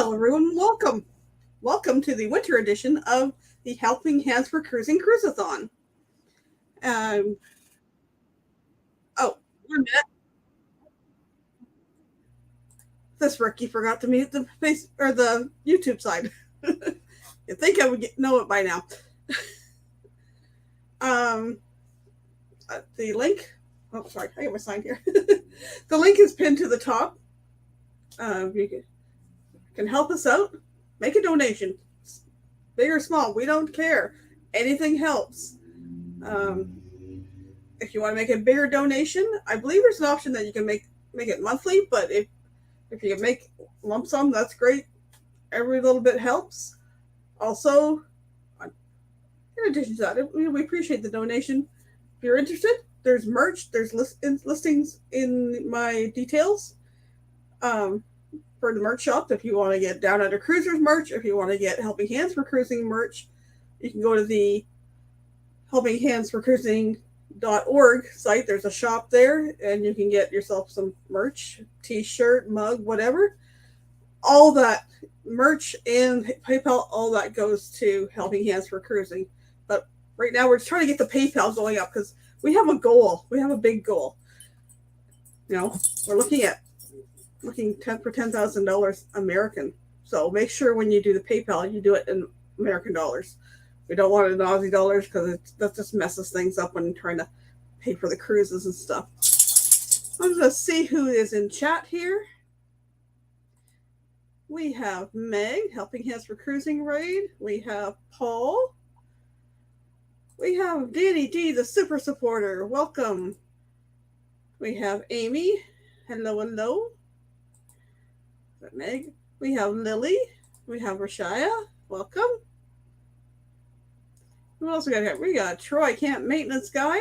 Hello, everyone. Welcome to the winter edition of the Helping Hands for Cruising Cruise-a-thon. Um, oh, 1 minute. This rookie forgot to mute the face or the YouTube side. You think I would know it by now. um, the link. Oh, sorry, I got my sign here. The link is pinned to the top. You can help us out. Make a donation, big or small. We don't care. Anything helps. If you want to make a bigger donation, I believe there's an option that you can make it monthly. But if you can make lump sum, that's great. Every little bit helps. Also, in addition to that, we appreciate the donation. If you're interested, there's merch. There's listings in my details for the merch shop. If you want to get Down Under Cruisers merch, if you want to get Helping Hands for Cruising merch, you can go to the Helping Hands for Cruising.org site. There's a shop there, and you can get yourself some merch, t-shirt, mug, whatever. All that merch and PayPal, all that goes to Helping Hands for Cruising. But right now we're just trying to get the PayPal going up because we have a goal. We have a big goal. You know, we're looking for $10,000 American. So make sure when you do the PayPal, you do it in American dollars. We don't want it in Aussie dollars because that just messes things up when you're trying to pay for the cruises and stuff. I'm going to see who is in chat here. We have Meg, Helping Hands for Cruising Raid. We have Paul. We have Danny D, the super supporter. Welcome. We have Amy. Hello, hello. Meg. We have Lily. We have Rashaya. Welcome. Who else we got here? We got Troy, Camp Maintenance Guy.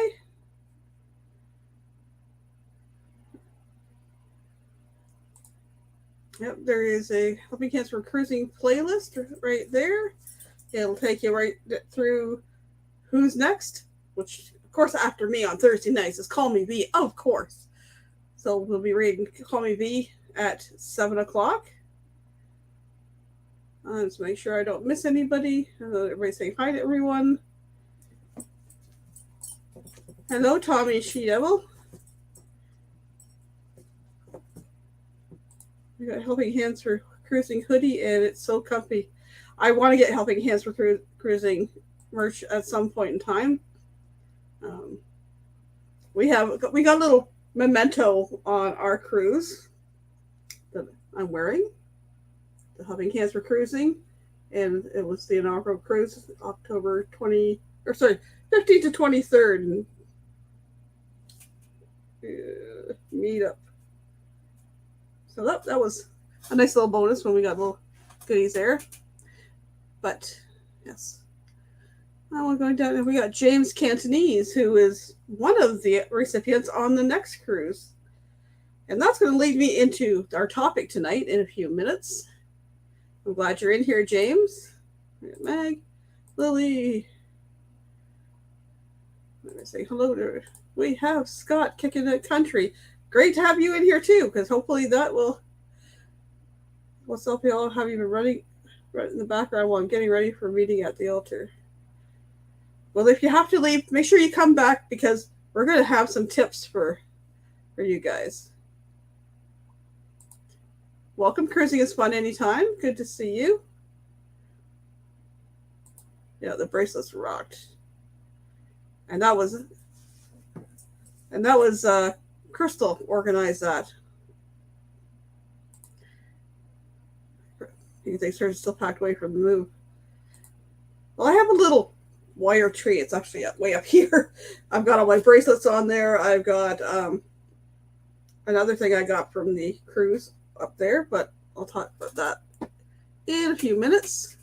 Yep, there is a Helping Hands for Cruising playlist right there. It'll take you right through who's next, which, of course, after me on Thursday nights is Call Me V, of course. So we'll be reading Call Me V at 7 o'clock. Let's make sure I don't miss anybody. Everybody's saying hi to everyone. Hello, Tommy She-Devil. We got Helping Hands for Cruising hoodie, and it's so comfy. I want to get Helping Hands for Cruising merch at some point in time. We got a little memento on our cruise that I'm wearing. The Helping Hands for Cruising, and it was the inaugural cruise, October 15th to 23rd. Meetup. So that was a nice little bonus when we got little goodies there. But yes, we're going down, and we got James Cantonese, who is one of the recipients on the next cruise, and that's going to lead me into our topic tonight in a few minutes. I'm glad you're in here, James. Meg, Lily. Let me say hello to her. We have Scott kicking the country. Great to have you in here too, because hopefully that will help you all. Have you been running right in the background while I'm getting ready for meeting at the altar? Well, if you have to leave, make sure you come back because we're going to have some tips for you guys. Welcome. Cruising is fun anytime. Good to see you. Yeah, the bracelets rocked. And that was Crystal organized that. You think they're still packed away from the move. Well, I have a little wire tree. It's actually way up here. I've got all my bracelets on there. I've got another thing I got from the cruise up there, but I'll talk about that in a few minutes.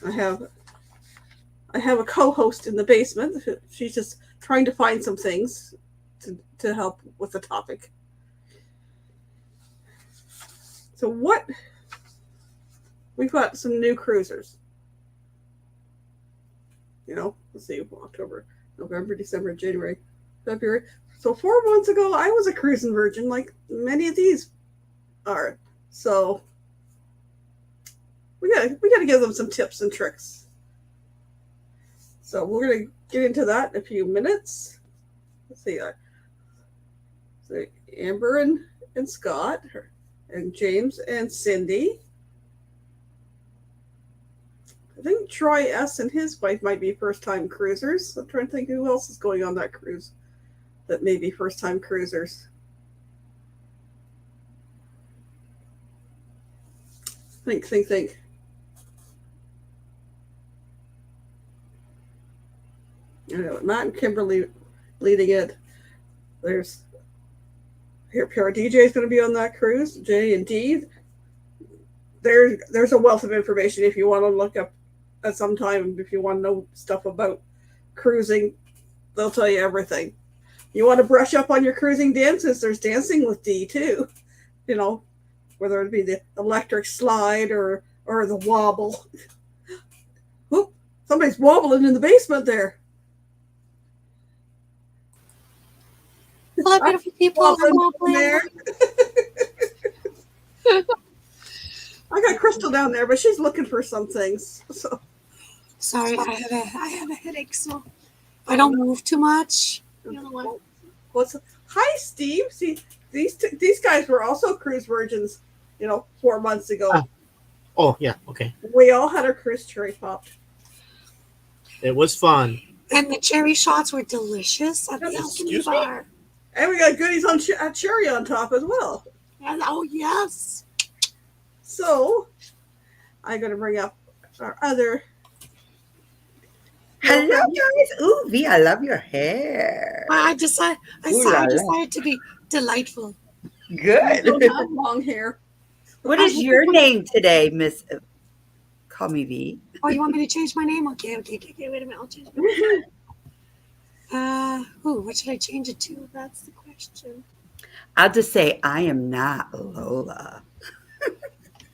I have a co-host in the basement. She's just trying to find some things to help with the topic. So we've got some new cruisers. Let's see, October, November, December, January, February. So 4 months ago, I was a cruising virgin, like many of these All right. So we gotta give them some tips and tricks. So we're gonna get into that in a few minutes. Let's see. So Amber and Scott and James and Cindy. I think Troy S. and his wife might be first-time cruisers. I'm trying to think who else is going on that cruise that may be first-time cruisers. Think. You know, Matt and Kimberly leading it. There's here, DJ is going to be on that cruise. J and D. There's a wealth of information if you want to look up at some time. If you want to know stuff about cruising, they'll tell you everything. You want to brush up on your cruising dances? There's Dancing with D too. You know, whether it be the electric slide or the wobble. Whoop! Somebody's wobbling in the basement there. Hello, beautiful people. There. I got Crystal down there, but she's looking for some things. So sorry, I have a headache, so I don't move too much. You know what? Hi, Steve. See, these guys were also cruise virgins, 4 months ago. Oh yeah, okay. We all had our cruise cherry popped. It was fun. And the cherry shots were delicious at the alchemy bar. And we got goodies on cherry on top as well. And, oh yes. So, I'm going to bring up our other. Hello, guys. Ooh, V, I love your hair. I decided to be delightful. Good. You don't have long hair. What is your name today, Miss? Call me V. Oh, you want me to change my name? Okay. Wait a minute. I'll change my name. What should I change it to? That's the question. I'll just say I am not Lola.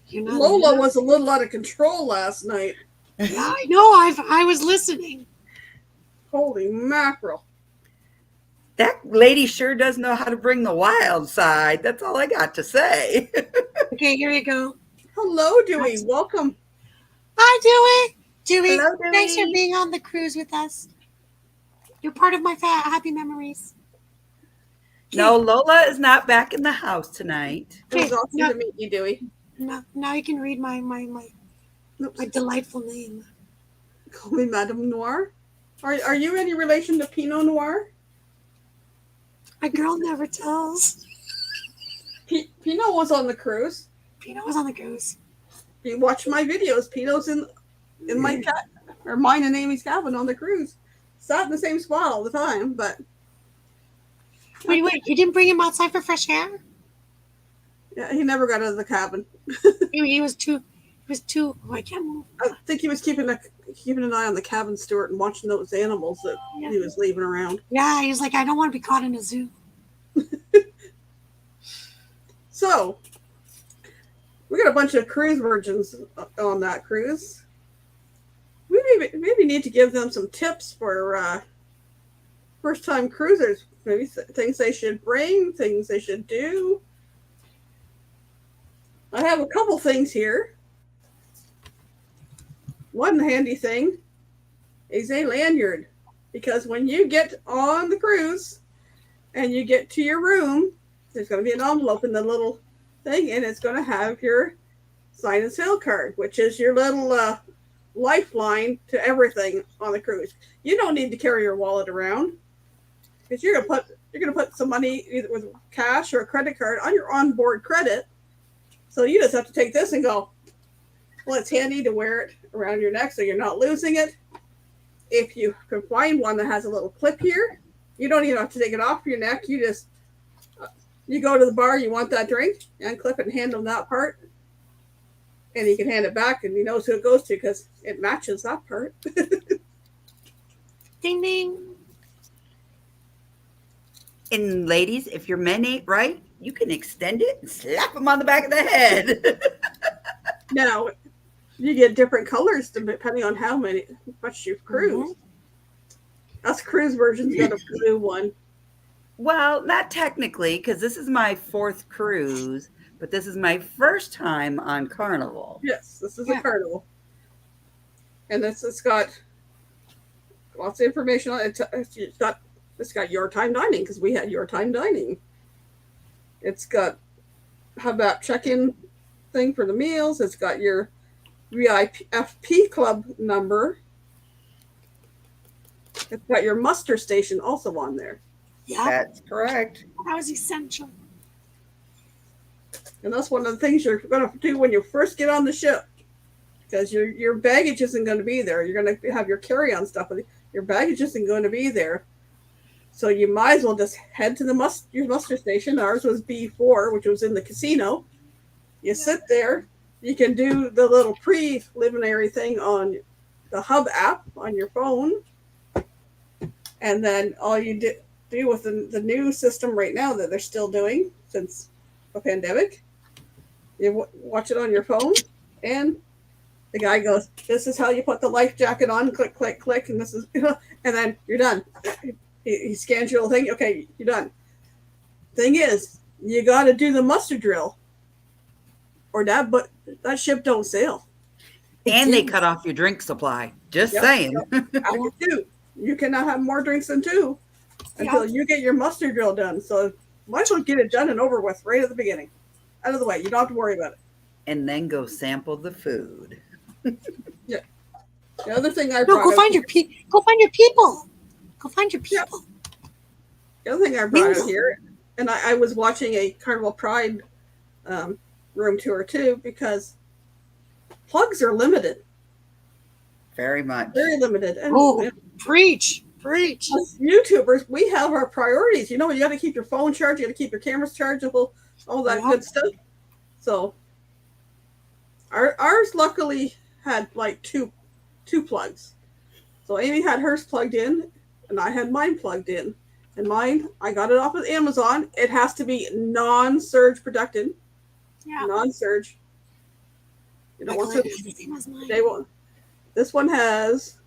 You're not Lola was a little out of control last night. Yeah, I know. I was listening. Holy mackerel. That lady sure does know how to bring the wild side. That's all I got to say. Okay, here you go. Hello, Dewey. Welcome. Hi, Dewey. Dewey, Hello, Dewey. Thanks for being on the cruise with us. You're part of my happy memories. No, Lola is not back in the house tonight. It was awesome to meet you, Dewey. Now you can read my delightful name. Call me Madame Noir. Are you any relation to Pinot Noir? My girl never tells. Pinot was on the cruise. Pinot was on the cruise. You watch my videos. Pinot's in my mine and Amy's cabin on the cruise. Sat in the same spot all the time, but wait, you didn't bring him outside for fresh air? Yeah, he never got out of the cabin. He was too. Oh, I can't move. I think he was keeping an eye on the cabin steward and watching those animals that he was leaving around. Yeah, he was like, I don't want to be caught in a zoo. So, we got a bunch of cruise virgins on that cruise. We maybe need to give them some tips for first-time cruisers. Maybe things they should bring, things they should do. I have a couple things here. One handy thing is a lanyard, because when you get on the cruise and you get to your room, there's going to be an envelope in the little thing, and it's going to have your sign and sail card, which is your little lifeline to everything on the cruise. You don't need to carry your wallet around, because you're going to put some money either with cash or a credit card on your onboard credit. So you just have to take this and go. Well, it's handy to wear it around your neck so you're not losing it. If you can find one that has a little clip here, you don't even have to take it off your neck. You just you go to the bar, you want that drink, and clip it and hand them that part. And he can hand it back, and he knows who it goes to because it matches that part. Ding, ding. And ladies, if your men ain't right, you can extend it and slap them on the back of the head. Now, you get different colors depending on how much you've cruised. Us cruise versions got a blue one. Well, not technically, because this is my 4th cruise, but this is my first time on Carnival. Yes, this is Yeah. a Carnival, and it's got lots of information on it. It's got your time dining because we had your time dining. It's got hub app check-in thing for the meals. It's got your VIP club number. It's got your muster station also on there. Yeah, That's correct. that was essential. And that's one of the things you're going to do when you first get on the ship, because your baggage isn't going to be there. You're going to have your carry-on stuff, but your baggage isn't going to be there. So you might as well just head to your muster station. Ours was B4, which was in the casino. You sit there. You can do the little preliminary thing on the hub app on your phone. And then all you do with the new system right now that they're still doing since the pandemic, you watch it on your phone, and the guy goes, "This is how you put the life jacket on. Click, click, click, and this is," and then you're done. He scans your little thing. Okay, you're done. Thing is, you got to do the muster drill, or that ship don't sail. And they cut off your drink supply. Just Yep. saying. After 2, you cannot have more drinks than 2 until you get your muster drill done. So might as well get it done and over with right at the beginning. Out of the way. You don't have to worry about it. And then go sample the food. The other thing I No, brought go find your go find your people. Go find your Yeah. people. The other thing I brought Bingo. out here, and I was watching a Carnival Pride room tour too, because plugs are limited, Very much. very limited. And Oh, preach, preach. us YouTubers, we have our priorities. You know, you got to keep your phone charged, you got to keep your cameras chargeable, all that Yeah. good stuff. So ours luckily had like two plugs. So Amy had hers plugged in, and I had mine plugged in. And mine, I got it off of Amazon. It has to be non-surge protected. Yeah. Non-surge. You know, once it, The same as mine. they won't. This one has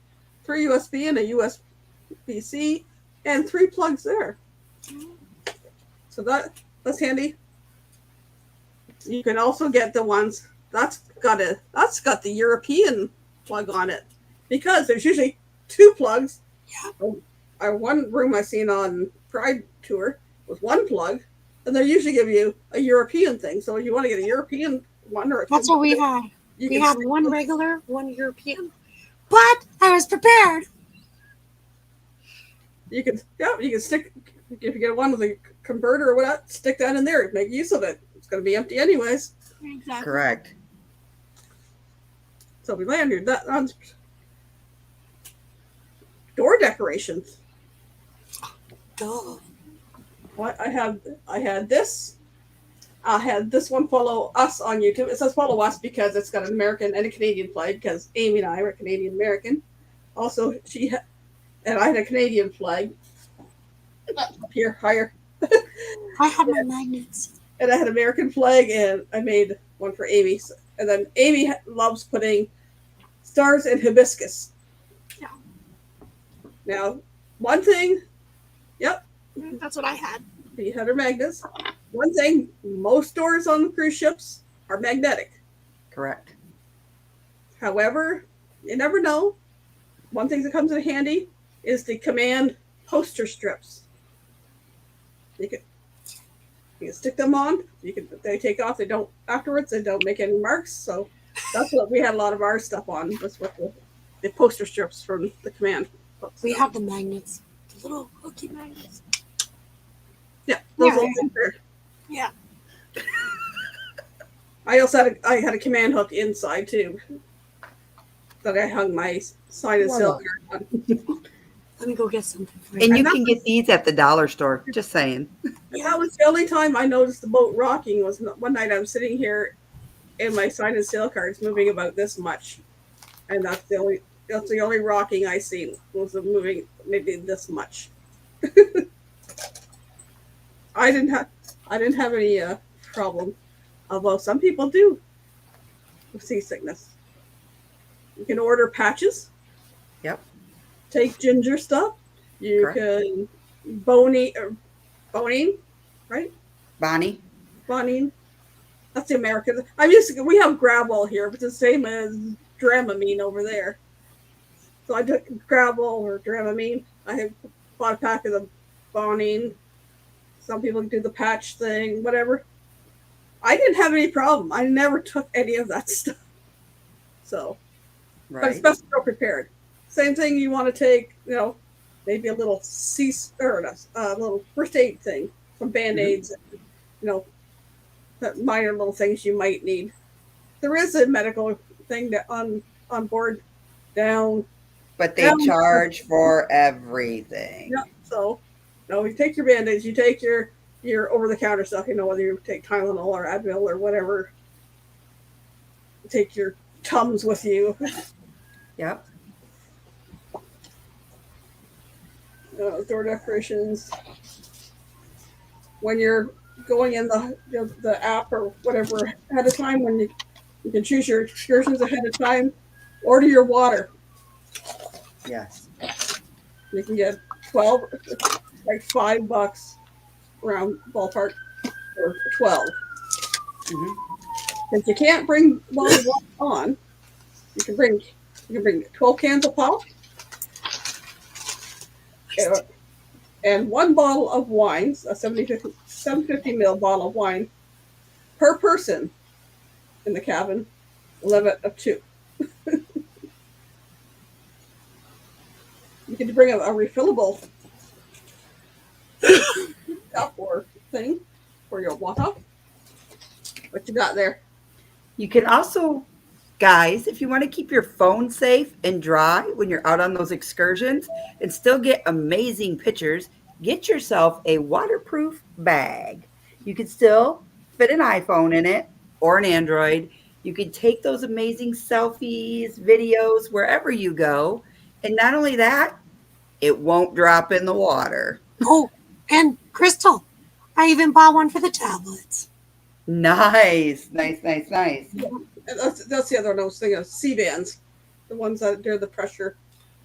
3 USB and a USB-C and 3 plugs there. So that's handy. You can also get the ones that's got the European plug on it, because there's usually 2 plugs. Yeah. One room I seen on Pride Tour was 1 plug, and they usually give you a European thing. So if you want to get a European one, or That's what we had. you We can had stick one with- regular, one European. But I was prepared. You can stick, if you get one with a converter or whatnot, stick that in there. Make use of it. It's going to be empty anyways. Exactly. Correct. So we land here. That on door decorations. Duh. What I had this. I had this one follow us on YouTube. It says follow us because it's got an American and a Canadian flag, because Amy and I were Canadian American. Also, and I had a Canadian flag up here higher, I have my magnets. and I had American flag, and I made one for Amy. And then Amy loves putting stars and hibiscus. Yeah. Now, one thing, That's what I had. you had her magnets. One thing, most doors on the cruise ships are magnetic. Correct. However, you never know. One thing that comes in handy is the command poster strips. You can stick them on. They take off. They don't afterwards. They don't make any marks. So that's what we had a lot of our stuff on. Was with the poster strips from the command. We have the magnets. The little hooky magnets. Yeah, those Yeah. little things there. Yeah. I also had a command hook inside too, that I hung my sign and sail card on. Let me go get something for you. And you can get these at the dollar store. Just saying. And that was the only time I noticed the boat rocking. Was one night I'm sitting here, and my sign and sail card's moving about this much, and that's the only rocking I seen, was it moving maybe this much. I didn't have any problem, although some people do with seasickness. You can order patches. Yep. Take ginger stuff. You Correct. can boning, right? Bonnie. Boning. That's the American. We have Gravol here, but it's the same as Dramamine over there. So I took Gravol or Dramamine. I have bought a pack of the Bonine. Some people do the patch thing, whatever. I didn't have any problem. I never took any of that stuff. So, but it's Right. best to go prepared. Same thing you want to take, maybe a little little first aid thing, some Band-Aids, that minor little things you might need. There is a medical thing that on board down. But they down charge for everything. Yeah. So, you take your Band-Aids, you take your over-the-counter stuff, whether you take Tylenol or Advil or whatever. Take your Tums with you. Yep. Door decorations. When you're going in the app or whatever ahead of time, when you can choose your excursions ahead of time, order your water. Yes. You can get 12, like $5 around ballpark, or 12. If you can't bring water on, you can bring 12 cans of pop and one bottle of wine, a 750 ml bottle of wine per person in the cabin, limit of 2. You can bring a refillable cup or thing for your water. What you got there? You can also, guys, if you want to keep your phone safe and dry when you're out on those excursions and still get amazing pictures, get yourself a waterproof bag. You can still fit an iPhone in it or an Android. You can take those amazing selfies, videos, wherever you go. And not only that, it won't drop in the water. Oh, and Crystal, I even bought one for the tablets. Nice, nice, nice, nice. That's the other nose thing of C-bands, the ones that do the pressure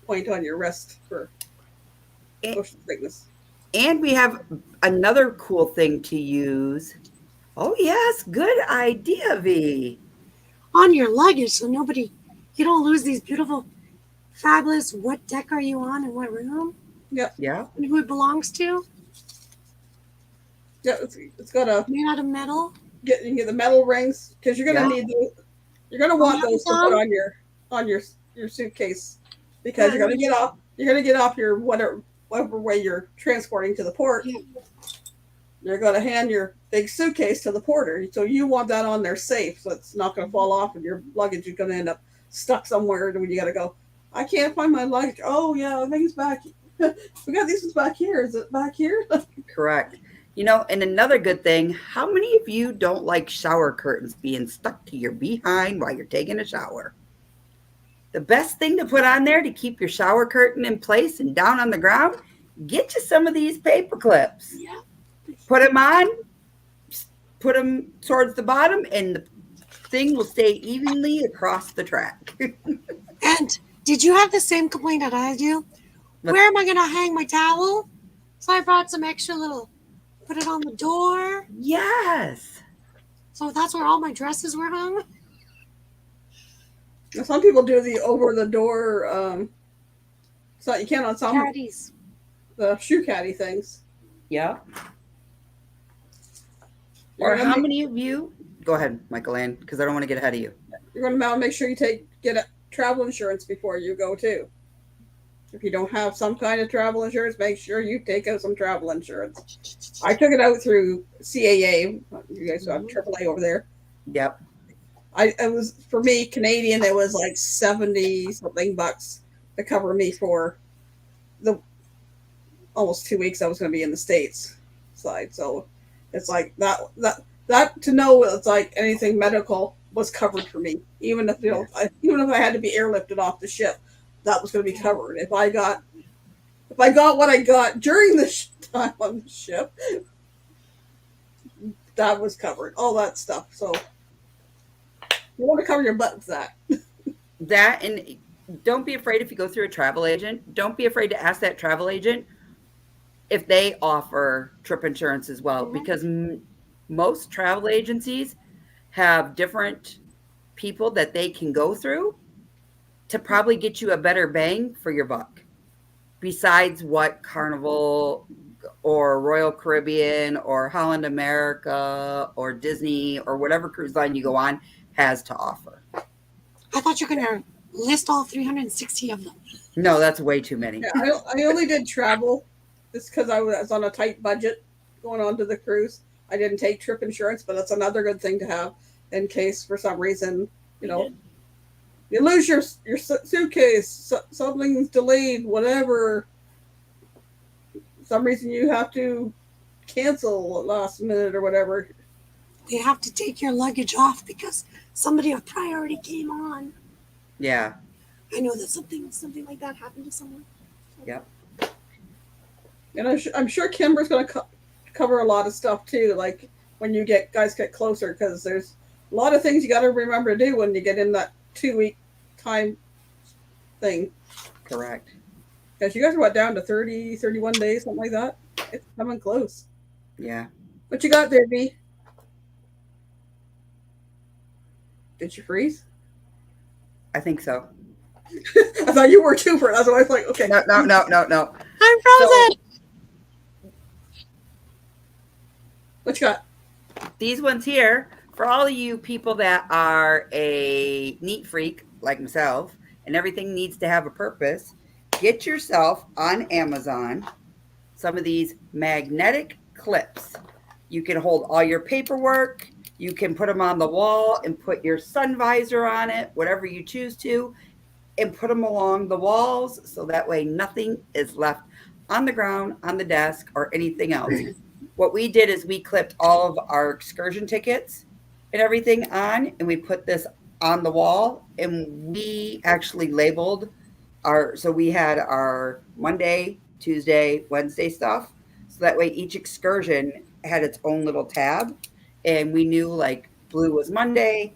point on your wrist for motion sickness. And we have another cool thing to use. Oh, yes, good idea, V. On your luggage, so you don't lose these beautiful, fabulous, what deck are you on and what room? Yeah. Yeah. And who it belongs to? Yeah, it's got a Made out of metal. you can get the metal rings because you're gonna need those. You're gonna want those to put on your suitcase because you're gonna get off your whatever way you're transporting to the port. Yeah. You're gonna hand your big suitcase to the porter, so you want that on there safe, so it's not gonna fall off, and your luggage is gonna end up stuck somewhere when you gotta go. I can't find my luggage. Oh yeah, I think it's back. We got these ones back here. Is it back here? Correct. And another good thing, how many of you don't like shower curtains being stuck to your behind while you're taking a shower? The best thing to put on there to keep your shower curtain in place and down on the ground, get you some of these paper clips. Yeah. Put them on, put them towards the bottom, and the thing will stay evenly across the track. And did you have the same complaint that I do? Where am I going to hang my towel? So I brought some extra put it on the door. Yes. So that's where all my dresses were hung. Some people do the over the door. So you can on some Caddies. the shoe caddy things. Yeah. Or how many of you? Go ahead, Michael Ann, because I don't want to get ahead of you. You're going to make sure you get a travel insurance before you go too. If you don't have some kind of travel insurance, make sure you take out some travel insurance. I took it out through CAA. You guys have AAA over there. Yep. It was, for me, Canadian, it was like 70 something bucks to cover me for the almost 2 weeks I was going to be in the States side. So it's like that to know it's like anything medical was covered for me. Even if even if I had to be airlifted off the ship, that was going to be covered. If I got what I got during the time on the ship, that was covered. All that stuff. So you want to cover your butt with that. That, and don't be afraid if you go through a travel agent. Don't be afraid to ask that travel agent if they offer trip insurance as well, because most travel agencies have different people that they can go through to probably get you a better bang for your buck. Besides what Carnival or Royal Caribbean or Holland America or Disney or whatever cruise line you go on has to offer. I thought you were going to list all 360 of them. No, that's way too many. Yeah, I only did travel just because I was on a tight budget going on to the cruise. I didn't take trip insurance, but that's another good thing to have in case for some reason, you lose your suitcase, something's delayed, whatever. Some reason you have to cancel at last minute or whatever. They have to take your luggage off because somebody of priority came on. Yeah. I know that something like that happened to someone. Yep. And I'm sure Kimber's going to cover a lot of stuff too, like when you guys get closer, because there's a lot of things you got to remember to do when you get in that 2-week time thing. Correct. Because you guys are down to 30, 31 days, something like that. It's coming close. Yeah. What you got there, B? Did you freeze? I think so. I thought you were too. That's why I was like, okay. No. I'm frozen. What you got? These ones here, for all of you people that are a neat freak like myself, and everything needs to have a purpose, get yourself on Amazon some of these magnetic clips. You can hold all your paperwork. You can put them on the wall and put your sun visor on it, whatever you choose to, and put them along the walls so that way nothing is left on the ground, on the desk, or anything else. What we did is we clipped all of our excursion tickets and everything on, and we put this on the wall, and we actually labeled so we had our Monday, Tuesday, Wednesday stuff. So that way each excursion had its own little tab, and we knew like blue was Monday,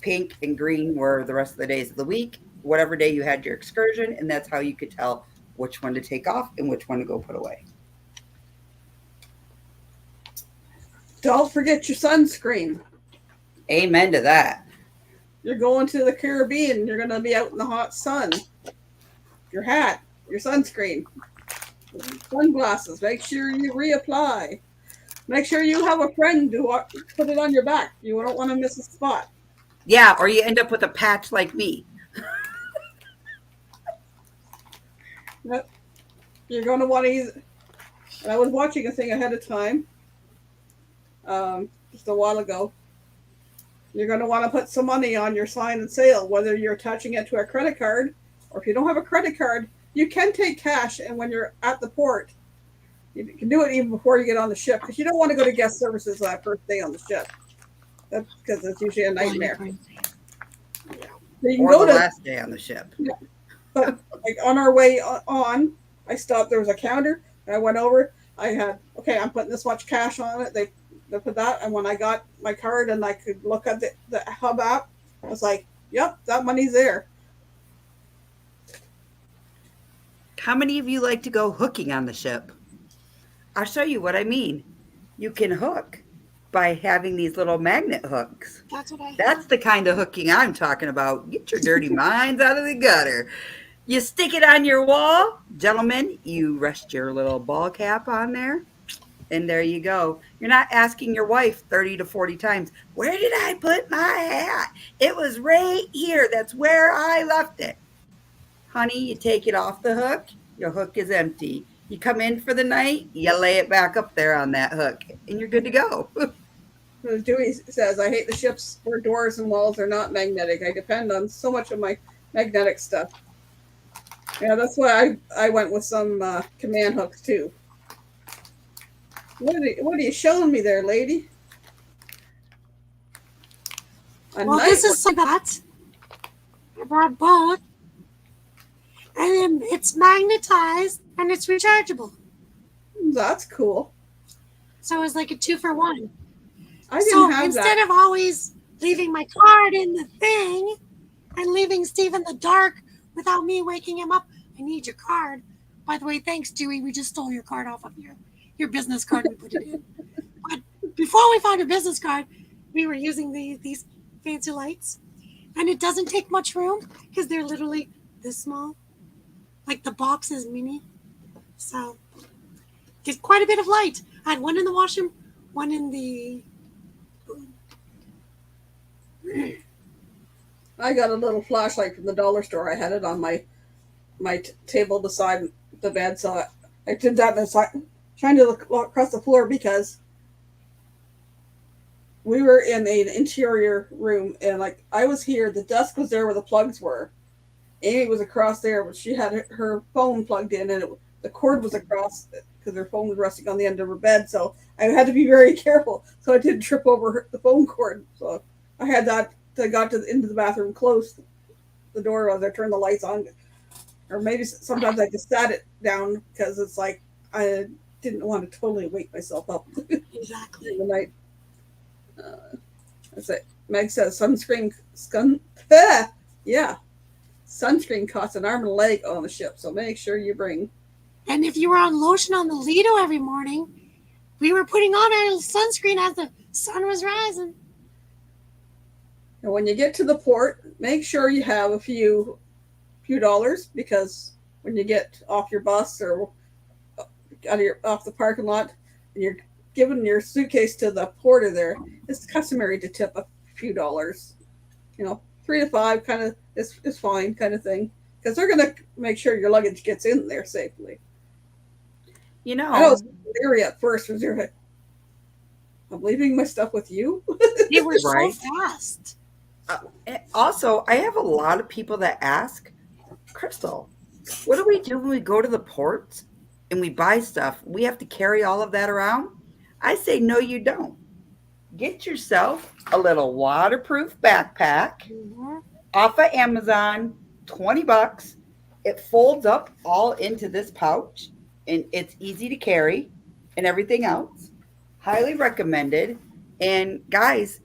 pink and green were the rest of the days of the week, whatever day you had your excursion, and that's how you could tell which one to take off and which one to go put away. Don't forget your sunscreen. Amen to that. You're going to the Caribbean. You're going to be out in the hot sun. Your hat, your sunscreen, sunglasses. Make sure you reapply. Make sure you have a friend to put it on your back. You don't want to miss a spot. Yeah, or you end up with a patch like me. Yep. You're going to want to use. I was watching a thing ahead of time, just a while ago. You're going to want to put some money on your sign and sale, whether you're attaching it to a credit card, or if you don't have a credit card, you can take cash. And when you're at the port, you can do it even before you get on the ship, because you don't want to go to guest services that first day on the ship. That's because it's usually a nightmare. So you can Or go the to last day on the ship. Yeah. But like on our way on, I stopped. There was a counter, and I went over. I had I'm putting this much cash on it. They put that, and when I got my card and I could look at the hub app, I was like, "Yep, that money's there." How many of you like to go hooking on the ship? I'll show you what I mean. You can hook by having these little magnet hooks. That's what I. That's the kind of hooking I'm talking about. Get your dirty minds out of the gutter. You stick it on your wall. Gentlemen, you rest your little ball cap on there, and there you go. You're not asking your wife 30 to 40 times, where did I put my hat? It was right here. That's where I left it. Honey, you take it off the hook. Your hook is empty. You come in for the night, you lay it back up there on that hook, and you're good to go. As Dewey says, I hate the ships where doors and walls are not magnetic. I depend on so much of my magnetic stuff. Yeah, that's why I went with some command hooks too. What are you showing me there, lady? Well, this is some that I brought both, and then it's magnetized and it's rechargeable. That's cool. So it's like a 2-for-1. I didn't have instead that. of always leaving my card in the thing and leaving Steve in the dark without me waking him up, I need your card. By the way, thanks, Dewey. We just stole your card off of your business card and put it in. But before we found your business card, we were using these fancy lights, and it doesn't take much room because they're literally this small. Like the box is mini, so get quite a bit of light. I had one in the washroom, one in the. I got a little flashlight from the dollar store. I had it on my table beside the bed, so I did that. And I was trying to look across the floor because we were in an interior room, and like I was here, the desk was there where the plugs were. Amy was across there, but she had her phone plugged in, and the cord was across because her phone was resting on the end of her bed. So I had to be very careful, so I didn't trip over the phone cord. So I had that. I got into the bathroom, closed the door as I turned the lights on, or maybe sometimes I just sat it down because it's like I didn't want to totally wake myself up Exactly. in the night. That's it. Meg says sunscreen. Yeah, sunscreen costs an arm and a leg on the ship, so make sure you bring. And if you were on lotion on the Lido every morning, we were putting on our sunscreen as the sun was rising. And when you get to the port, make sure you have a few dollars, because when you get off your bus or off the parking lot and you're giving your suitcase to the porter there, it's customary to tip a few dollars. $3 to $5 kind of is fine, kind of thing, because they're going to make sure your luggage gets in there safely. I know it was scary at first. Was you're like, I'm leaving my stuff with you. They were Right. so fast. Also, I have a lot of people that ask, Crystal, what do we do when we go to the port and we buy stuff? We have to carry all of that around? I say, no, you don't. Get yourself a little waterproof backpack off of Amazon, $20. It folds up all into this pouch, and it's easy to carry and everything else. Highly recommended. And guys,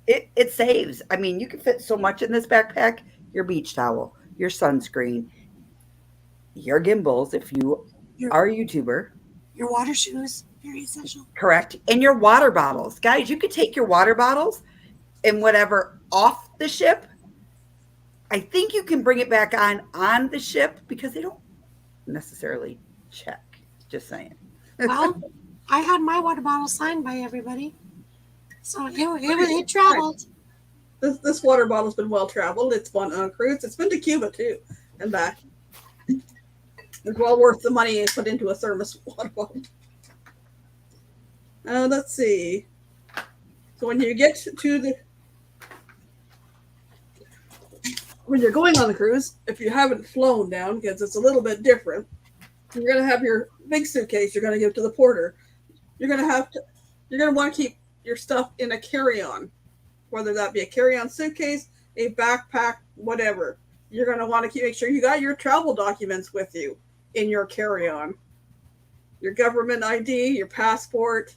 it saves. I mean, you can fit so much in this backpack. Your beach towel, your sunscreen, your gimbals if you are a YouTuber. Your water shoes, very essential. Correct. And your water bottles. Guys, you could take your water bottles and whatever off the ship. I think you can bring it back on the ship because they don't necessarily check. Just saying. Well, I had my water bottle signed by everybody. So it traveled. This water bottle's been well traveled. It's been on a cruise. It's been to Cuba too and back. It's well worth the money you put into a thermos water bottle. Let's see. So when you get to when you're going on the cruise, if you haven't flown down, because it's a little bit different, you're going to have your big suitcase you're going to give to the porter. You're going to want to keep your stuff in a carry-on, whether that be a carry-on suitcase, a backpack, whatever. You're going to want to make sure you got your travel documents with you in your carry-on. Your government ID, your passport,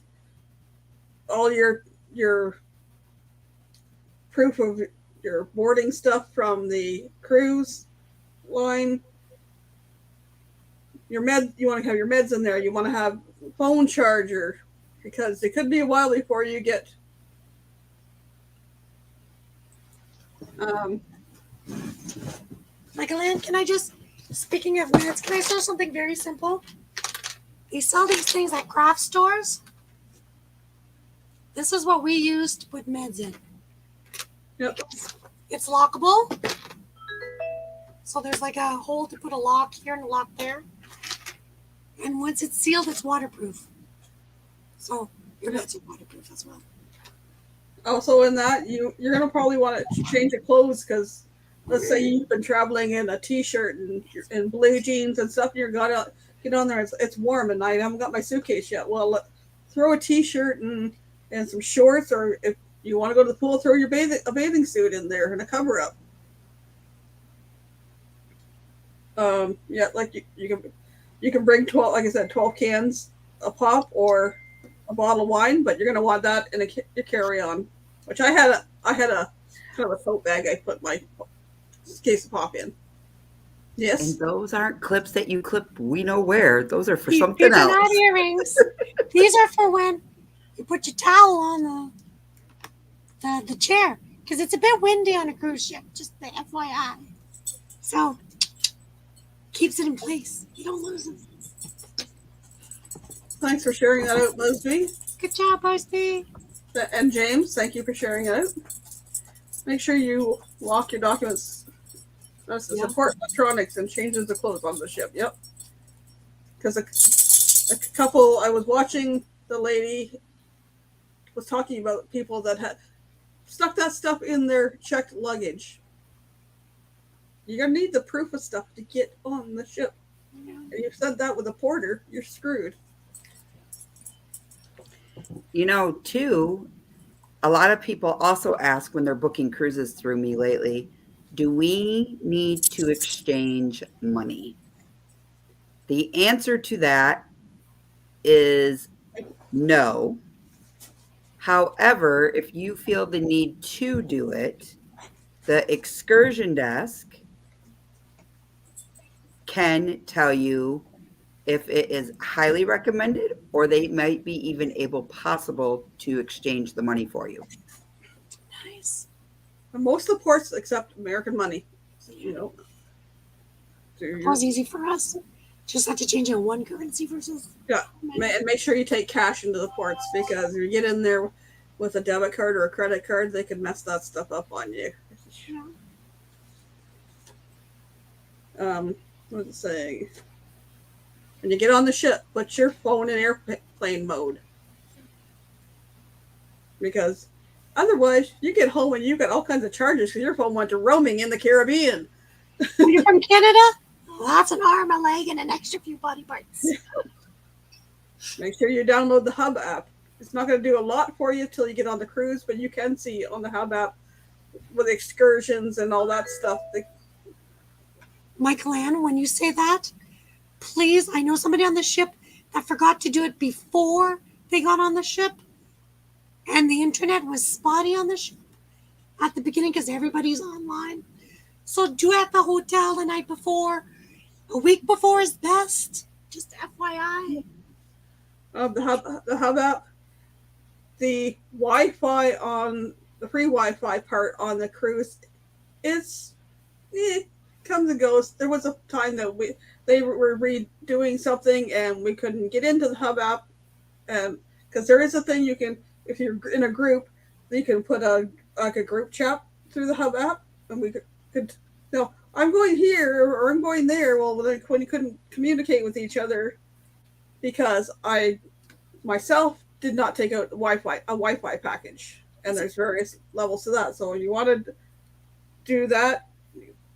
all your proof of your boarding stuff from the cruise line. You want to have your meds in there. You want to have phone charger, because it could be a while before you get Michael Ann, speaking of meds, can I show something very simple? They sell these things at craft stores. This is what we use to put meds in. Yep. It's lockable. So there's like a hole to put a lock here and a lock there. And once it's sealed, it's waterproof. So your meds are waterproof as well. Also in that, you're going to probably want to change your clothes, because let's say you've been traveling in a t-shirt and blue jeans and stuff, and you're going to get on there, it's warm and I haven't got my suitcase yet. Well, throw a t-shirt and some shorts, or if you want to go to the pool, throw your bathing suit in there and a cover up. Like you can bring 12, like I said, 12 cans of pop or a bottle of wine, but you're going to want that in your carry-on, which I had a kind of a tote bag I put my case of pop in. Yes. And those aren't clips that you clip we know where. Those are for These something are else. not earrings. These are for when you put your towel on the the chair because it's a bit windy on a cruise ship. Just the FYI. So keeps it in place. You don't lose them. Thanks for sharing that out, Leslie. Good job, Rusty. And James, thank you for sharing it out. Make sure you lock your documents. That's to support electronics and changes the clothes on the ship. Yep. Because a couple, I was watching, the lady was talking about people that had stuck that stuff in their checked luggage. You're going to need the proof of stuff to get on the ship. And you said that with a porter, you're screwed. You know, too, a lot of people also ask when they're booking cruises through me lately, do we need to exchange money? The answer to that is no. However, if you feel the need to do it, the excursion desk can tell you if it is highly recommended or they might be even possible to exchange the money for you. Nice. And most of the ports accept American money. You know. It was easy for us. Just have to change it in one currency versus. Yeah. And make sure you take cash into the ports because if you get in there with a debit card or a credit card, they can mess that stuff up on you. What was it saying? When you get on the ship, put your phone in airplane mode. Because otherwise, you get home and you get all kinds of charges because your phone went to roaming in the Caribbean. When you're from Canada, well, that's an arm, a leg, and an extra few body parts. Make sure you download the Hub app. It's not going to do a lot for you till you get on the cruise, but you can see on the Hub app with excursions and all that stuff. Michael Ann, when you say that, please, I know somebody on the ship that forgot to do it before they got on the ship, and the internet was spotty on the ship at the beginning because everybody's online. So do it at the hotel the night before. A week before is best. Just FYI. The Hub app, the Wi-Fi on the free Wi-Fi part on the cruise, it comes and goes. There was a time that they were redoing something and we couldn't get into the Hub app, and because there is a thing you can, if you're in a group, you can put a group chat through the Hub app, and we could I'm going here or I'm going there. Well, when you couldn't communicate with each other because I myself did not take out a Wi-Fi package, and there's various levels to that. So if you want to do that,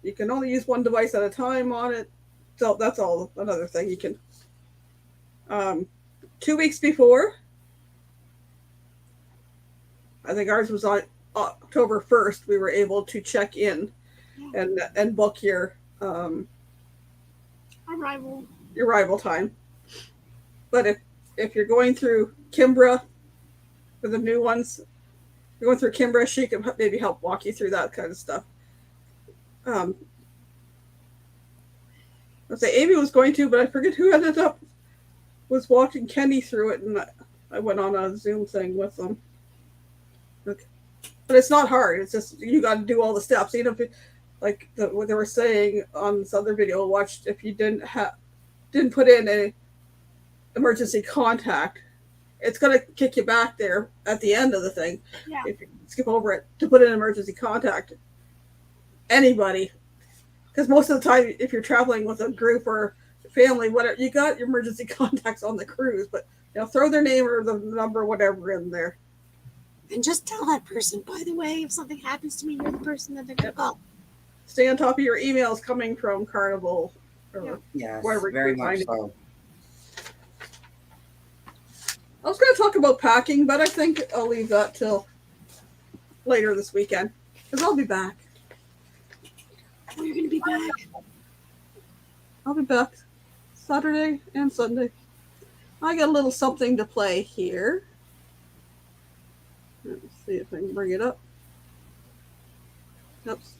you can only use one device at a time on it. So that's all another thing you can. 2 weeks before, I think ours was on October 1st, we were able to check in and book your arrival time. But if you're going through Kimbra for the new ones, you're going through Kimbra, she can maybe help walk you through that kind of stuff. I'd say Amy was going to, but I forget who was walking Kenny through it, and I went on a Zoom thing with them. Okay. But it's not hard. It's just you got to do all the steps. Even if what they were saying on this other video, watched if you didn't put in a emergency contact, it's going to kick you back there at the end of the thing. Yeah. If you skip over it to put in emergency contact, anybody, because most of the time, if you're traveling with a group or family, whatever, you got your emergency contacts on the cruise, but throw their name or the number, whatever, in there. And just tell that person, by the way, if something happens to me, you're the person that they're going to call. Stay on top of your emails coming from Carnival or wherever. Very much so. I was going to talk about packing, but I think I'll leave that till later this weekend because I'll be back. Oh, you're going to be back? I'll be back Saturday and Sunday. I got a little something to play here. Let's see if I can bring it up. Oops.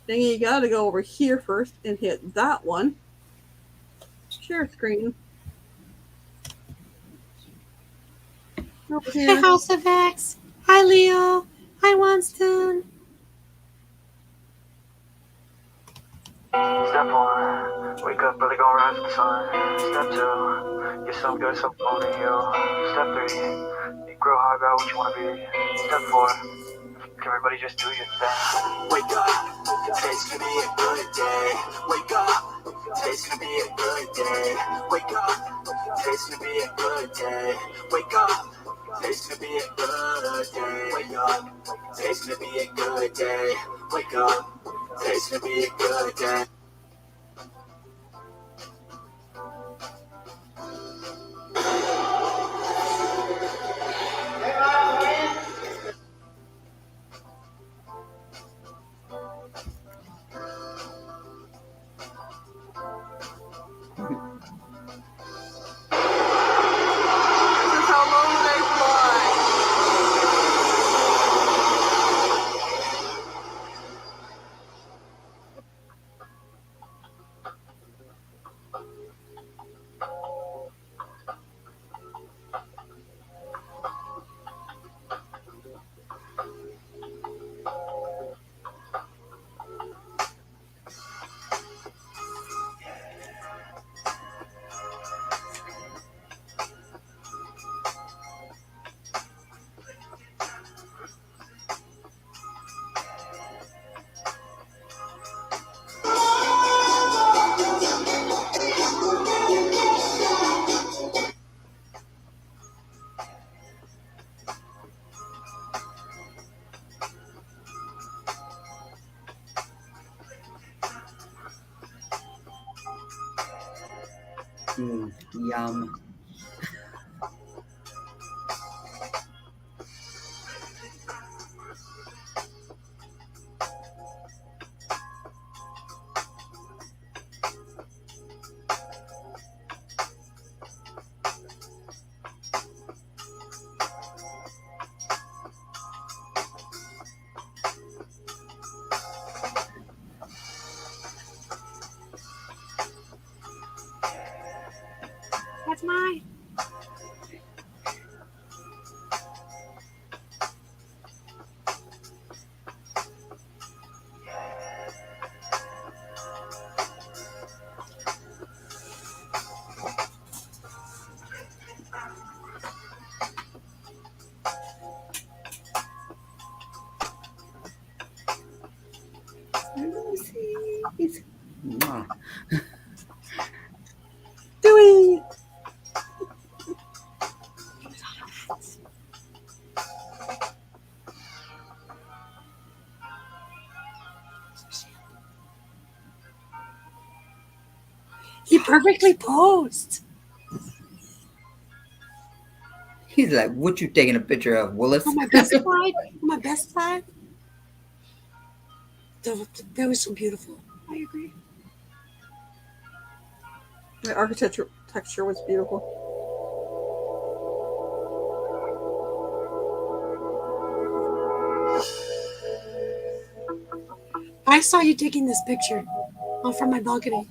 Dang, you got to go over here first and hit that one. Share screen. Hey, House of X. Hi, Leo. Hi, Winston. Step one, wake up early, gonna rise with the sun. Step two, get some good, some food in you. Step three, grow hard about what you wanna be. Step four, everybody just do your thing. Wake up, today's gonna be a good day. Wake up, today's gonna be a good day. Wake up, today's gonna be a good day. Wake up, today's gonna be a good day. Wake up, today's gonna be a good day. Wake up, today's gonna be a good day. This is how low they fly. Yum. That's mine. Lucy's. Mwah. Dewey. He perfectly posed. He's like, what you taking a picture of, Willis? On my best side, on my best side, that was so beautiful. I agree. The architecture texture was beautiful. I saw you taking this picture from my balcony.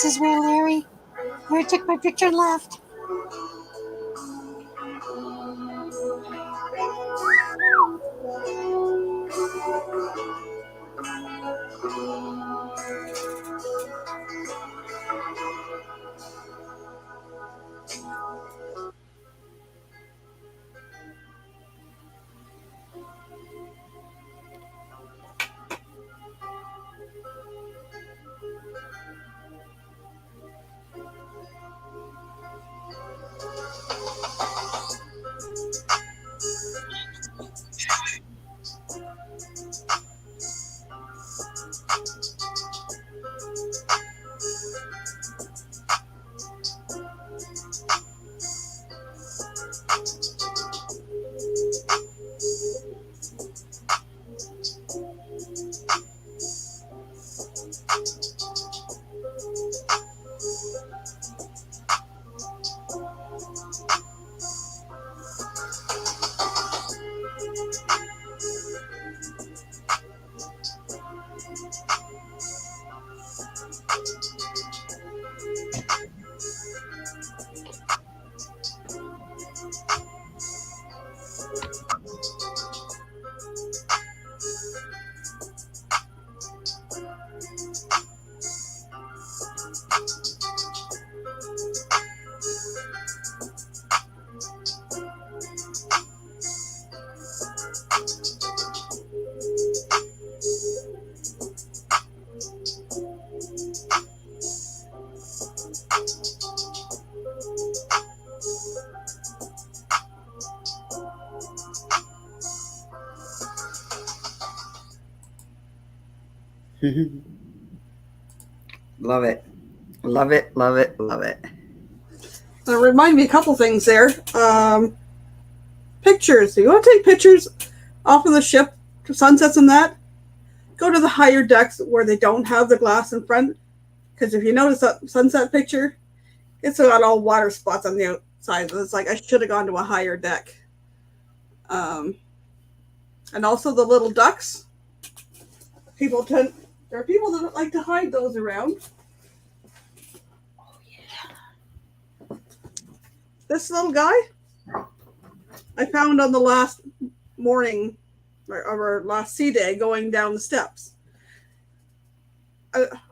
is where Larry took my picture and left. Love it. Love it, love it, love it. It reminded me a couple things there. Pictures. If you want to take pictures off of the ship, sunsets and that, go to the higher decks where they don't have the glass in front. Because if you notice that sunset picture, it's got all water spots on the outside. It's like I should have gone to a higher deck. And also the little ducks. There are people that like to hide those around. Oh yeah. This little guy I found on the last morning of our last sea day going down the steps.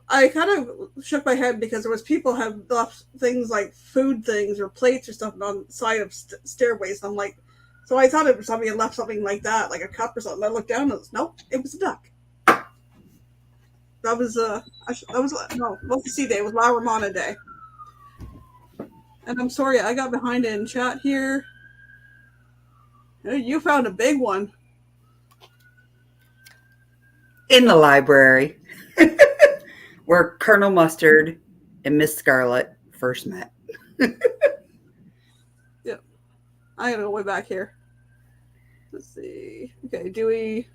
I kind of shook my head because there was people have left things like food things or plates or stuff on the side of stairways. I'm like, so I thought it was somebody had left something like that, like a cup or something. I looked down and it was, nope, it was a duck. That was the sea day. It was La Romana Day. And I'm sorry, I got behind it in chat here. You found a big one. In the library. Where Colonel Mustard and Miss Scarlet first met. Yep. I gotta go way back here. Let's see. Okay, Dewey.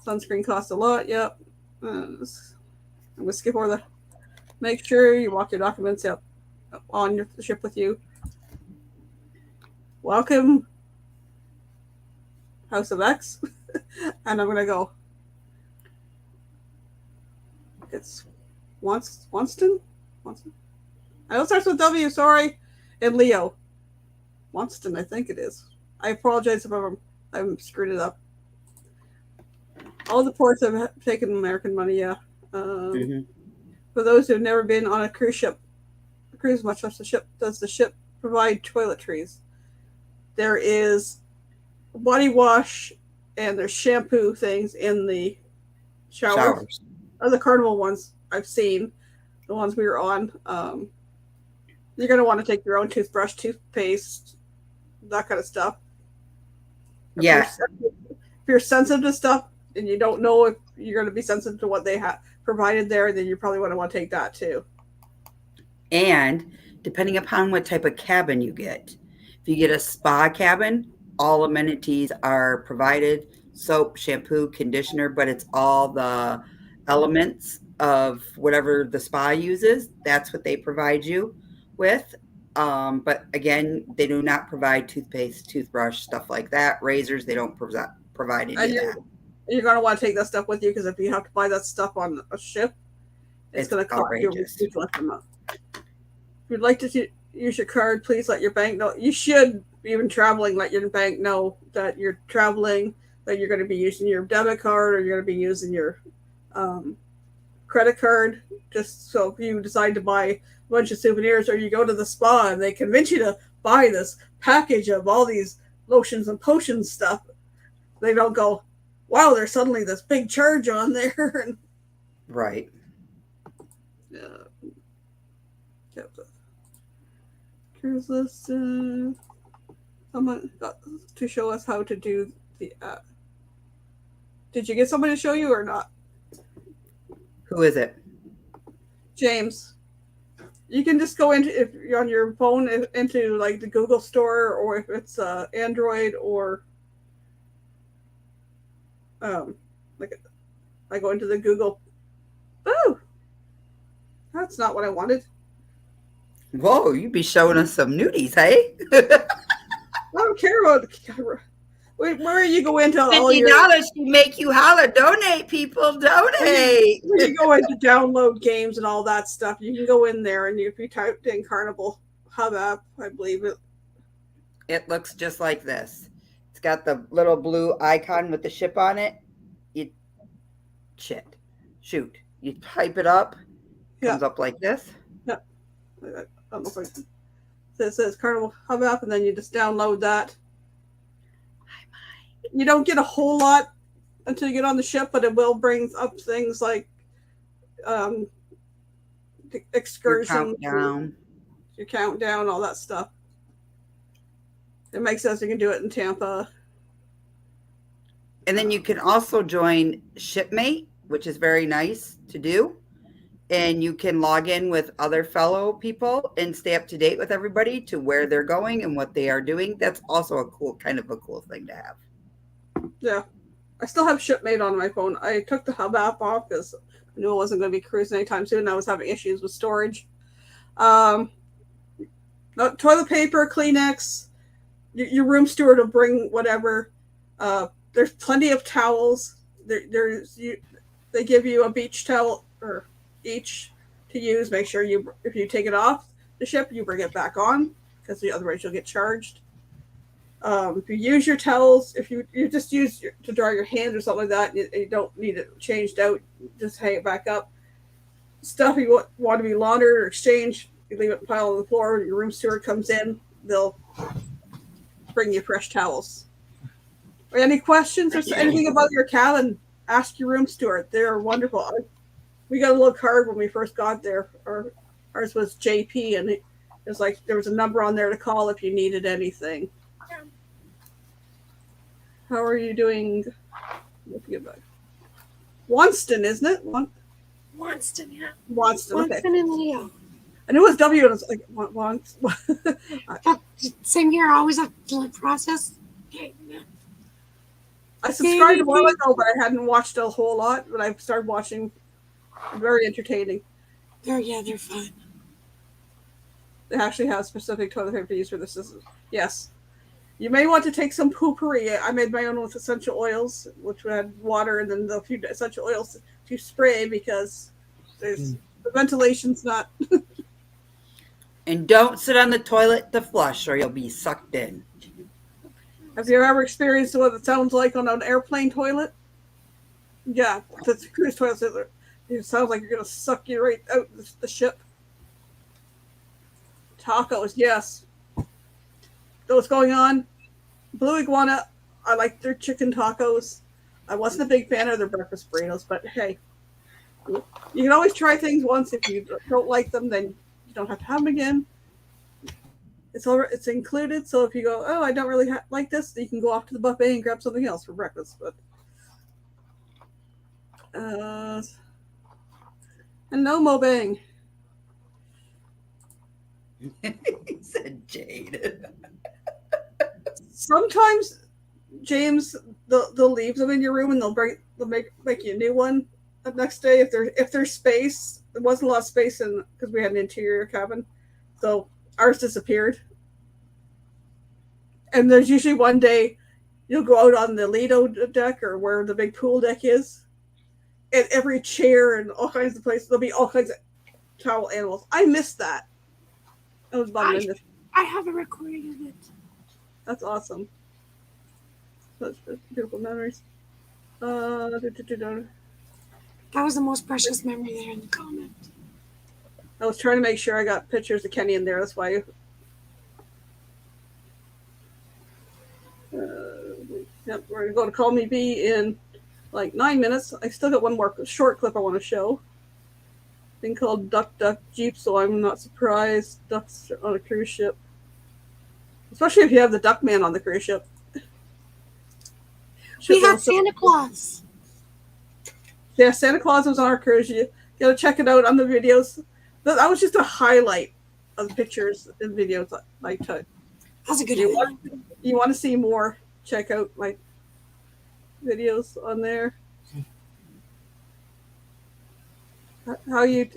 Sunscreen costs a lot. Yep. I'm gonna skip over the. Make sure you walk your documents up on the ship with you. Welcome, House of X, and I'm gonna go. It's Wonston. I know it starts with W. Sorry, and Leo. Wonston, I think it is. I apologize if I've screwed it up. All the ports have taken American money, yeah. For those who have never been on a cruise, much less does the ship provide toiletries? There is body wash and there's shampoo things in the showers. Or the Carnival ones I've seen, the ones we were on. You're going to want to take your own toothbrush, toothpaste, that kind of stuff. Yeah. If you're sensitive to stuff, and you don't know if you're going to be sensitive to what they have provided there, then you probably want to take that too. And depending upon what type of cabin you get, if you get a spa cabin, all amenities are provided: soap, shampoo, conditioner, but it's all the elements of whatever the spa uses. That's what they provide you with. But again, they do not provide toothpaste, toothbrush, stuff like that. Razors, they don't provide any of that. You're going to want to take that stuff with you because if you have to buy that stuff on a ship, It's going to cost you a outrageous. ridiculous amount. If you'd like to use your card, please let your bank know. You should, even traveling, let your bank know that you're traveling, that you're going to be using your debit card or you're going to be using your credit card. Just so if you decide to buy a bunch of souvenirs or you go to the spa and they convince you to buy this package of all these lotions and potions stuff, they don't go, wow, there's suddenly this big charge on there. And Right. Cruise list. Someone got to show us how to do the. Did you get somebody to show you or not? Who is it? James. You can just go into, if you're on your phone, into like the Google Store, or if it's Android, or like I go into the Google. Oh, that's not what I wanted. Whoa, you be showing us some nudies, hey? I don't care about the camera. Where you go into all your $50 should make you holler. Donate, people, donate. when you go into download games and all that stuff, you can go in there and if you type in Carnival Hub app, I believe it. It looks just like this. It's got the little blue icon with the ship on it. You type it up. Comes up like this. Yeah. I don't know if it says Carnival Hub app, and then you just download that. You don't get a whole lot until you get on the ship, but it will bring up things like excursions, your countdown, all that stuff. It makes sense you can do it in Tampa. And then you can also join Shipmate, which is very nice to do. And you can log in with other fellow people and stay up to date with everybody to where they're going and what they are doing. That's also a cool thing to have. Yeah. I still have Shipmate on my phone. I took the Hub app off because I knew I wasn't going to be cruising anytime soon. I was having issues with storage. Toilet paper, Kleenex, your room steward will bring whatever. There's plenty of towels. They give you a beach towel or each to use. Make sure if you take it off the ship, you bring it back on because otherwise you'll get charged. If you use your towels, if you just use to dry your hands or something like that, you don't need it changed out, just hang it back up. Stuff you want to be laundered or exchanged, you leave it piled on the floor. Your room steward comes in, they'll bring you fresh towels. Any questions or anything about your cabin, ask your room steward. They're wonderful. We got a little card when we first got there. Ours was JP, and it was like there was a number on there to call if you needed anything. How are you doing? Wonston, isn't it? Wonston, yeah. Wonston, okay. Wonston and Leo. I knew it was W, and I was like, Wonston. Same here, always a process. I subscribed a while ago, but I hadn't watched a whole lot. But I've started watching. Very entertaining. They're fun. They actually have specific toilet paper to use for this. Yes. You may want to take some poopery. I made my own with essential oils, which had water and then a few essential oils to spray because the ventilation's not. And don't sit on the toilet to flush or you'll be sucked in. Have you ever experienced what it sounds like on an airplane toilet? Yeah, the cruise toilet. It sounds like you're going to suck you right out the ship. Tacos, yes. So what's going on? Blue Iguana, I like their chicken tacos. I wasn't a big fan of their breakfast burritos, but hey, you can always try things once. If you don't like them, then you don't have to have them again. It's included, so if you go, oh, I don't really like this, you can go off to the buffet and grab something else for breakfast. But and no Mobang. He said Jade. Sometimes, James, they'll leave them in your room and they'll make you a new one the next day if there's space. There wasn't a lot of space because we had an interior cabin, so ours disappeared. And there's usually one day you'll go out on the Lido deck or where the big pool deck is, and every chair and all kinds of places. There'll be all kinds of towel animals. I missed that. It was bummed. I have a recording of it. That's awesome. That's beautiful memories. That was the most precious memory there in the comment. I was trying to make sure I got pictures of Kenny in there. That's why. Yep, we're going to go to Call Me Bee in like 9 minutes. I still got one more short clip I want to show. Thing called Duck Duck Jeep, so I'm not surprised ducks on a cruise ship. Especially if you have the duck man on the cruise ship. We had Santa Claus. Yeah, Santa Claus was on our cruise. You gotta check it out on the videos. That was just a highlight of the pictures and videos I took. That's a good one. You want to see more? Check out my videos on there. How you?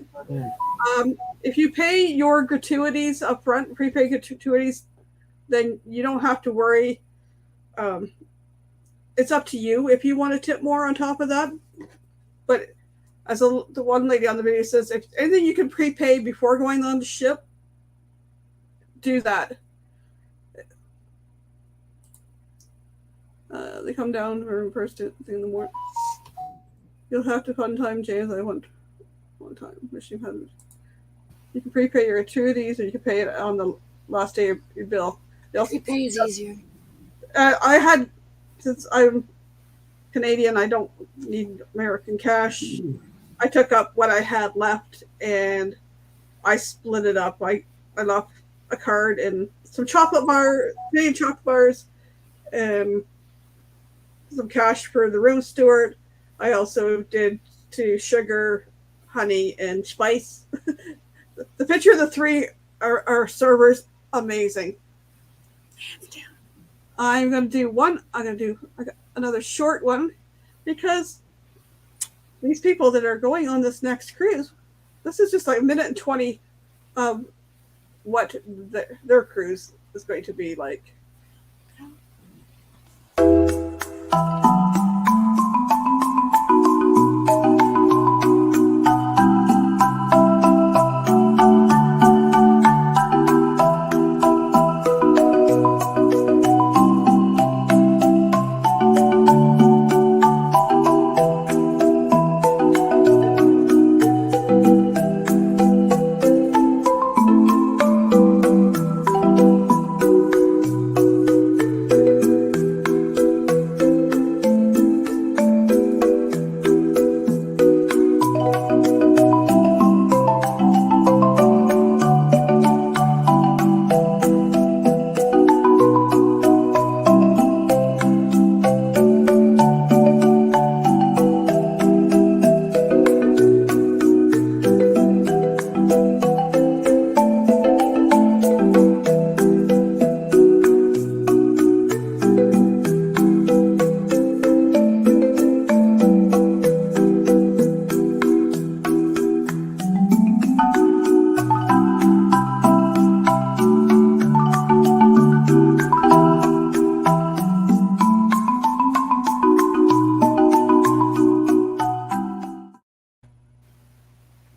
If you pay your gratuities up front, prepaid gratuities, then you don't have to worry. It's up to you if you want to tip more on top of that. But as the one lady on the video says, if anything you can prepay before going on the ship, do that. They come down for first thing in the morning. You'll have to fun time, James. I want one time. Wishing you can prepay your gratuities, or you can pay it on the last day of your bill. Prepay is easier. I had, since I'm Canadian, I don't need American cash. I took up what I had left and I split it up. I left a card and some Canadian chocolate bars, and some cash for the room steward. I also did to sugar, honey, and spice. The picture of the three are servers, amazing. Hands down. I'm going to do one. I got another short one because these people that are going on this next cruise, this is just like a minute and 20 of what their cruise is going to be like.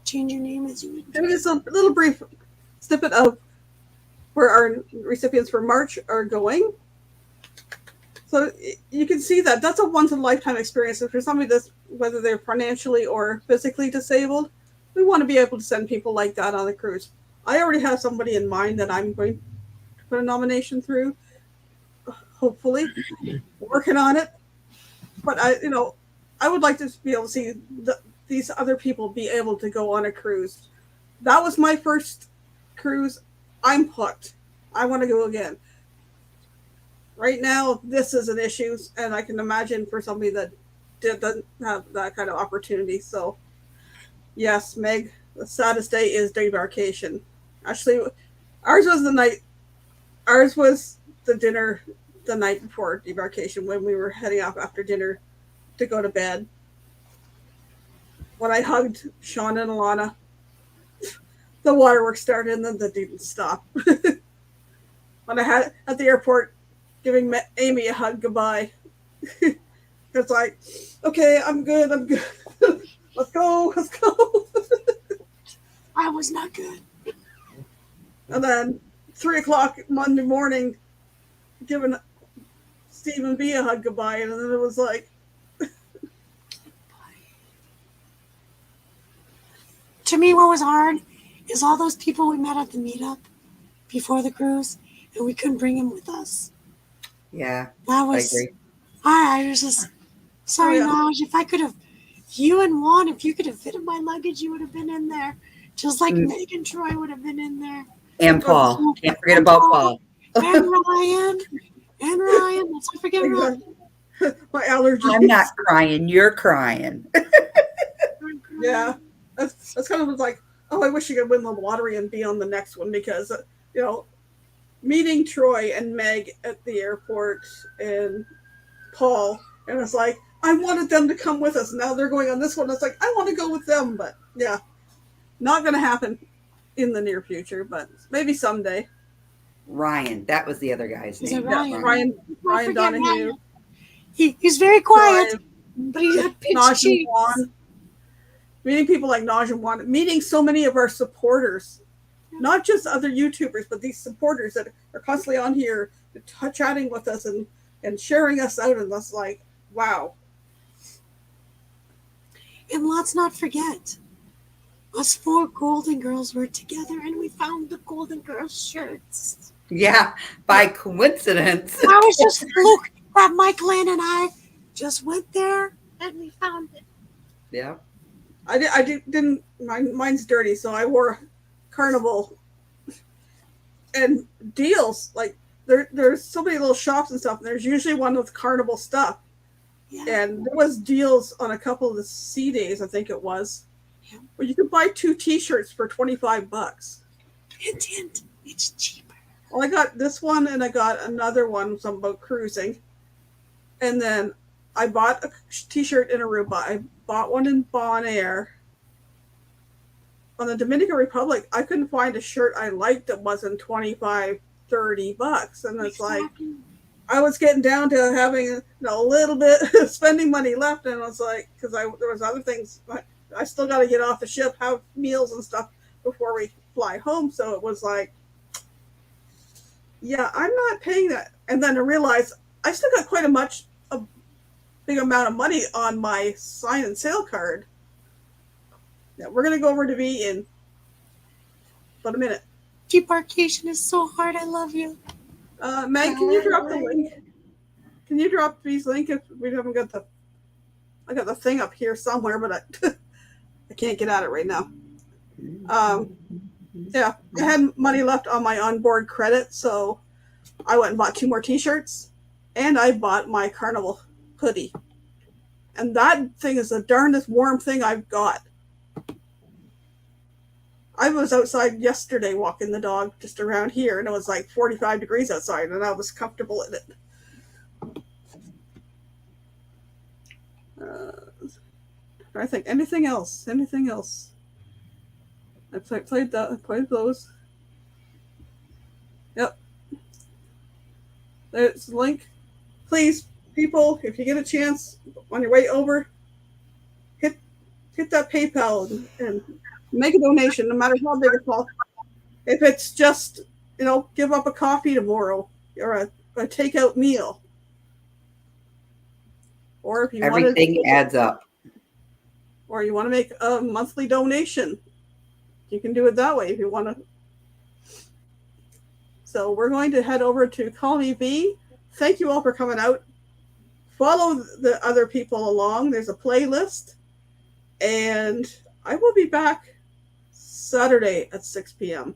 Change your name as you would. And just a little brief snippet of where our recipients for March are going. So you can see that that's a once-in-a-lifetime experience. If there's somebody that's, whether they're financially or physically disabled, we want to be able to send people like that on a cruise. I already have somebody in mind that I'm going to put a nomination through, hopefully. Working on it. But I would like to be able to see these other people be able to go on a cruise. That was my first cruise. I'm hooked. I want to go again. Right now, this is an issue, and I can imagine for somebody that doesn't have that kind of opportunity. So, yes, Meg, the saddest day is debarkation. Actually, ours was the dinner the night before debarkation when we were heading off after dinner to go to bed. When I hugged Sean and Alana, the waterworks started and then they didn't stop. When I had at the airport giving Amy a hug goodbye, it's like, okay, I'm good. Let's go, let's go. I was not good. And then 3 o'clock Monday morning, giving Steve and B a hug goodbye, and then it was like, To me, what was hard is all those people we met at the meetup before the cruise, and we couldn't bring them with us. Yeah, That I was, agree. I was just, sorry, Oh, yeah. Naj, if I could have, you and Juan, if you could have fitted my luggage, you would have been in there. Just like Meg and Troy would have been in there. And Paul. Can't forget about Paul. And Ryan. And Ryan. Let's not forget Ryan. my allergies. I'm not crying. You're crying. Yeah, that's kind of like, oh, I wish you could win the lottery and be on the next one, because meeting Troy and Meg at the airport and Paul, and it's like, I wanted them to come with us. Now they're going on this one. It's like, I want to go with them, but yeah, not going to happen in the near future, but maybe someday. Ryan. That was the other guy's Is name. it Ryan? Ryan Don't forget Donahue, Ryan. He's very quiet, Troy, but he had pitch Naj and cheeks. Juan. Meeting people like Naj and Juan, meeting so many of our supporters, not just other YouTubers, but these supporters that are constantly on here chatting with us and sharing us out, and that's like, wow. And let's not forget, us 4 Golden Girls were together, and we found the Golden Girls shirts. Yeah, by coincidence. I was just fluke that Mike Lynn and I just went there and we found it. Yeah. I didn't. Mine's dirty, so I wore Carnival and deals. Like there's so many little shops and stuff. And there's usually one with Carnival stuff, Yeah. and there was deals on a couple of the sea days. I think it was, Yeah. where you could buy 2 T-shirts for $25. Hint, it's cheaper. Well, I got this one, and I got another one, something about cruising, and then I bought a T-shirt in Aruba. I bought one in Bonaire. On the Dominican Republic, I couldn't find a shirt I liked that wasn't $25-$30, and it's like, Exactly. I was getting down to having a little bit of spending money left, and I was like, because there was other things, I still got to get off the ship, have meals and stuff before we fly home. So it was like, yeah, I'm not paying that. And then I realized I still got quite a big amount of money on my sign and sale card. Yeah, we're gonna go over to V in about a minute. Debarkation is so hard. I love you. Meg, can you drop the link? Can you drop V's link if we haven't got I got the thing up here somewhere, but I can't get at it right now. Yeah, I had money left on my onboard credit, so I went and bought 2 more T-shirts, and I bought my Carnival hoodie. And that thing is the darndest warm thing I've got. I was outside yesterday walking the dog just around here, and it was like 45 degrees outside, and I was comfortable in it. I think anything else? I played those. Yep. There's the link. Please, people, if you get a chance on your way over, hit that PayPal and make a donation, no matter how big or small. If it's just, give up a coffee tomorrow or a takeout meal. Or if you Everything adds up. Or you want to make a monthly donation, you can do it that way if you want to. So we're going to head over to Call Me V. Thank you all for coming out. Follow the other people along. There's a playlist. And I will be back Saturday at 6 p.m.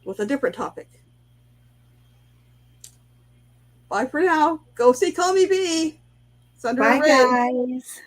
with a different topic. Bye for now. Go see Call Me V. It's under Bye, a rig. guys.